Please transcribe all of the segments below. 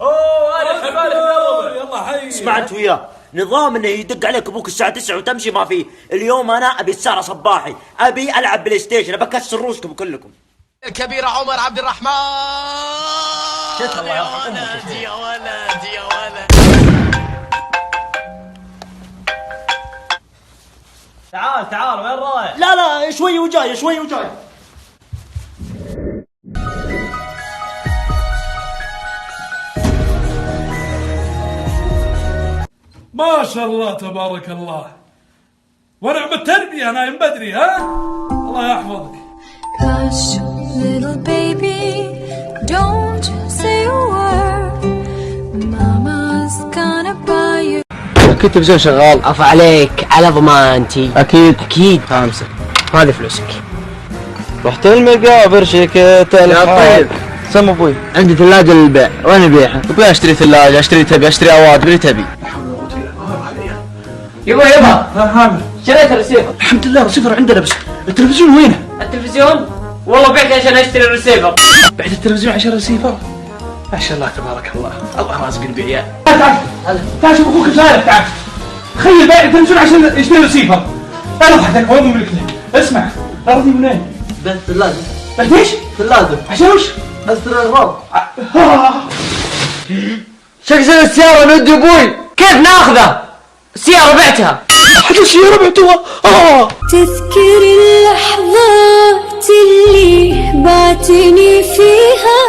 اوه انا يلا حي. اسمع انت وياه، نظام انه يدق عليك ابوك الساعه 9 وتمشي ما فيه. اليوم انا ابي السهره صباحي، ابي العب بلاي ستيشن، ابى اكسر روسكم كلكم. الكبير عمر عبد الرحمن. الله يا يرحمه. ولد يا ولد يا ولد. تعال وين رايح؟ لا شوي وجاي شوي وجاي. ما شاء الله تبارك الله، ونعم التربية، نايم بدري ها؟ الله يحفظك. Hush, little baby, don't say a word. Mama's gonna buy you. التلفزيون شغال. عفا عليك، على ضمانتي. أكيد. خمسة. هذه فلوسك. رحت المقابر شيكت الحال. طيب سم أبوي. عندي ثلاجة للبيع، وين أبيعها؟ أبوي أشتري ثلاجة، أشتري أواد، اللي تبي. يبا هامل. شريت الرسيفر. الحمد لله رسيفر عندنا، بس التلفزيون وينه؟ التلفيزيون؟ والله بعت عشان أشتري الرسيفر. بعد التلفزيون عشان رسيفر؟ ما شاء الله تبارك الله، الله رازقني بعيال. تعال شوف أخوك صاير، تعال. تخيل بايع التلفزيون عشان يشتري رسيفر. أنا وحدك وين مملك له؟ اسمع، أرضي منين؟ بعت ثلاجة. بعد ايش؟ ثلاجة. عشان وش؟ أشتري أغراض. شكل السيارة نودي أبوي، كيف ناخذه؟ السيارة بعتها. حتى السيارة بعتوها. تذكر اللحظات اللي بعتني فيها.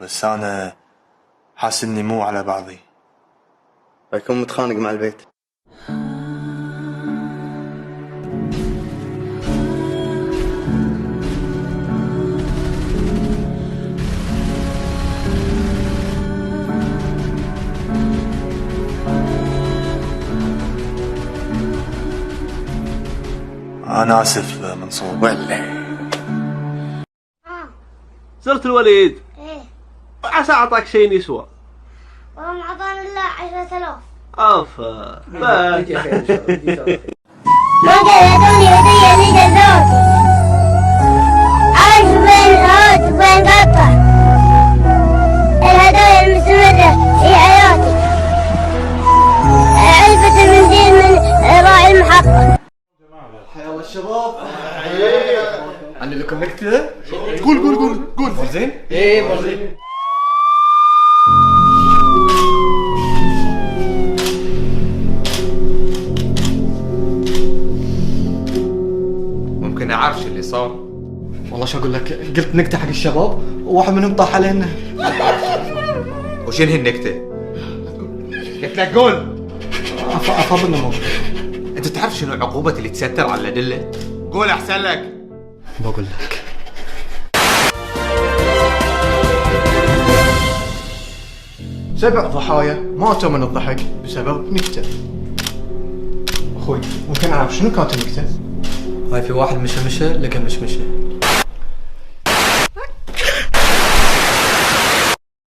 بس أنا حاسس إني مو على بعضي. بكون متخانق مع البيت. أنا آسف منصور. ولا زرت الوليد؟ ايه. عسى اعطاك شيء يسوى. والله ما اعطاني الا 10,000. افا بس ما قيدوني هدية اللي جدوتي. عايش بين الهوت وبين قطة. الهدايا المستمرة في حياتي. علبة المنديل من راعي المحطة. حيا الله الشباب. عندي لكم نكتة. قول مرزين؟ ايه مرزين. ممكن اعرف اللي صار؟ والله شو اقول لك، قلت نكتة حق الشباب وواحد منهم طاح علينا. وشنو هالنكتة؟ قلت لك قول. افضل مو. انت تعرف شنو عقوبة اللي تستر على الأدلة؟ قول احسن لك. بقول لك. سبع ضحايا ماتوا من الضحك بسبب نكتة. اخوي ممكن اعرف شنو كانت النكتة؟ هاي في واحد مشى لقى مشمشة.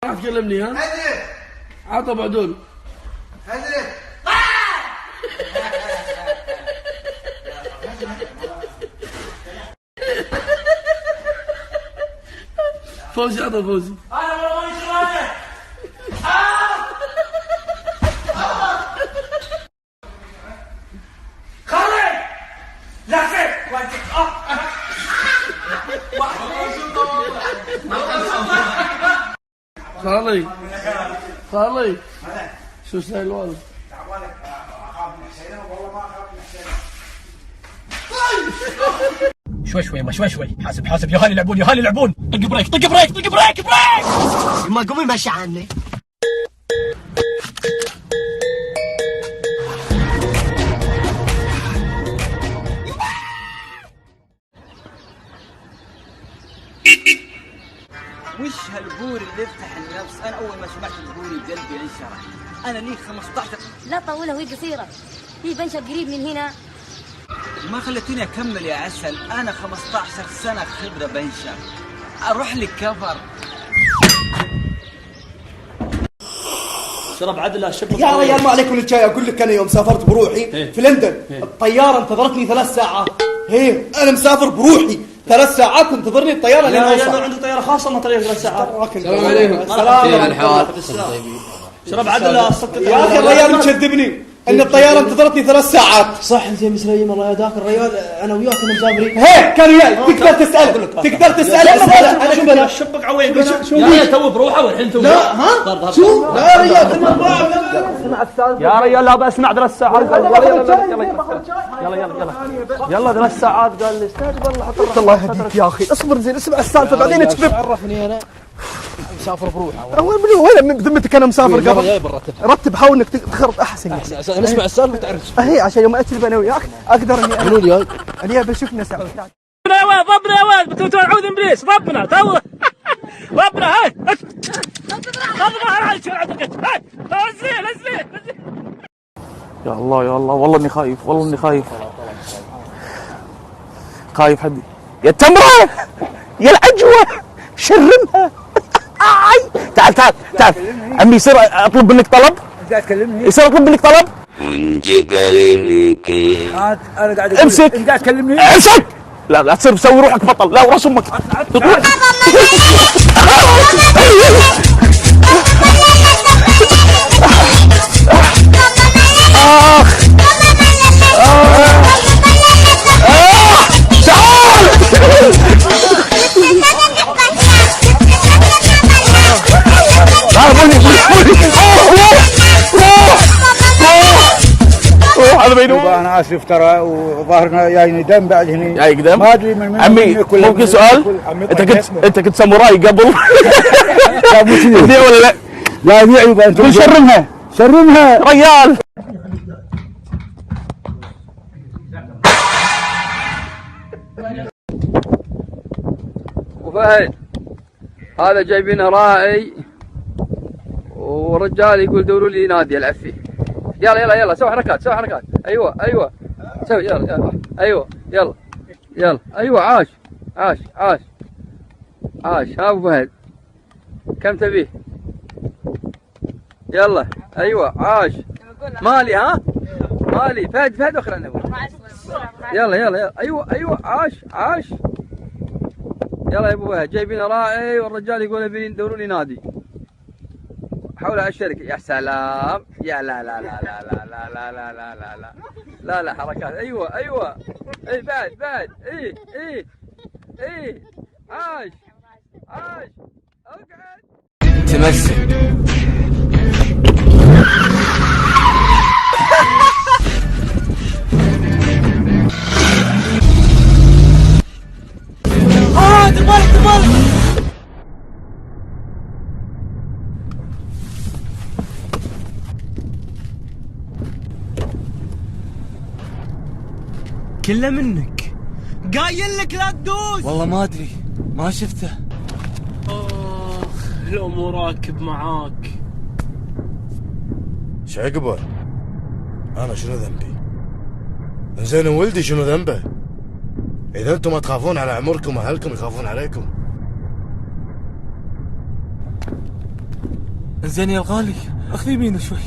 ما تكلمني ها؟ عطى بعدول. فوزي عطى فوزي. خالي خالي شو سهل الوالد؟ شوي شوي ما شوي شوي، حاسب حاسب، يا هاني يلعبون يا هاني يلعبون. طق بريك طق بريك طق بريك بريك. ما قومي ماشي عني. وش هالبوري اللي يفتح النفس؟ انا اول ما سمعت البوري قلبي انشرح. انا لي 15. لا طولها وهي قصيرة. هي بنشر قريب من هنا. ما خلتني اكمل يا عسل. انا 15 سنه خبره بنشر. اروح لك كفر. شرب عدله شب يا ريال ما عليك من الشاي. اقول لك انا يوم سافرت بروحي في لندن الطياره انتظرتني 3 ساعات. انا مسافر بروحي 3 ساعات تنتظرني الطياره لين اوصل. عنده طياره خاصه ما طريق 3 ساعات. السلام عليكم. السلام. شرب عدله صدق يا اخي الريال مكذبني ان الطياره انتظرتني 3 ساعات. صح انت يا مسليم الله يهداك. الريال انا وياك كنا مسافرين. كان وياي. تقدر تسال انا شوف انا شبك عويق. يا تو بروحه والحين تو. لا ها شو لا يا ريال اسمع السالفه يا ريال لا بسمع 3 ساعات. يلا يلا 3 ساعات قال لي استاذ والله حط الله يهديك يا اخي. اصبر زين اسمع السالفه بعدين تكذب. عرفني انا مسافر بروحه. وين بذمتك انا مسافر قبل؟ رتب حاول انك تخرط احسن. نسمع السالفه تعرف. هي عشان يوم اتلف انا وياك اقدر اني بشوفنا سوا. ربنا يا ولد ربنا يا ولد بتوع عود ابليس ربنا تو ربنا. هاي ربنا هاي نزل. يا الله يا الله والله اني خايف والله اني خايف حدي. يا التمره يا العجوه شرمها. تعال عمي يصير اطلب منك طلب. يصير اطلب منك طلب. انا قاعد امسك. انت قاعد تكلمني. امسك. لا تصير تسوي روحك بطل. لا وراس امك تطلع. انا اسف ترى وظهرنا جايني دم بعد هني. جايك دم؟ ما ادري من عمي ممكن سؤال؟ انت كنت ساموراي قبل؟ لا مو كذي ولا لا؟ لا ذي عيوب. انت شرمها ريال. وفهد هذا جايبينه راعي ورجال يقول دوروا لي نادي العب فيه. يلا سوي حركات ايوه سوي يلا ايوه ايوه عاش ها ابو فهد كم تبيه؟ يلا ايوه عاش مالي ها مالي فهد اخر انا يلا ايوه عاش يلا يا ابو فهد جايبين راعي والرجال يقول يبين دوروا لي نادي. حول الشركة. يا سلام. يا لا حركات. ايوه اي بعد اي عاش اقعد تمسك. تبالك كله منك. قايل لك لا تدوس. والله ما ادري ما شفته. لو مو راكب معاك. شعقبه انا شنو ذنبي؟ زين ولدي شنو ذنبه؟ اذا انتم ما تخافون على عمركم اهلكم يخافون عليكم. زين يا الغالي اخذ يمينه شوي.